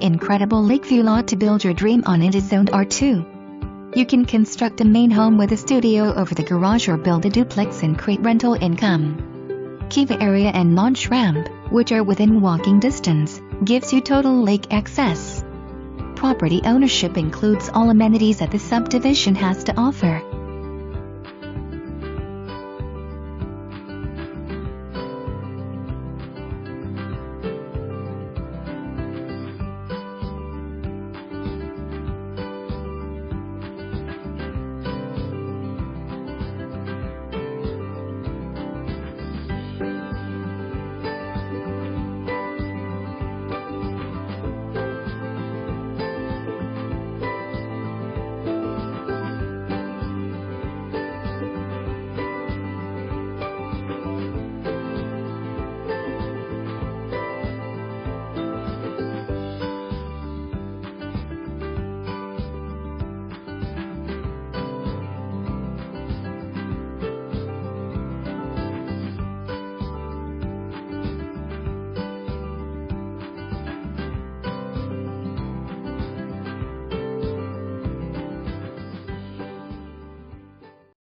incredible Lakeview lot to build your dream on. It is zoned R2. You can construct a main home with a studio over the garage or build a duplex and create rental income. Kiva area and launch ramp, which are within walking distance, gives you total lake access. Property ownership includes all amenities that the subdivision has to offer.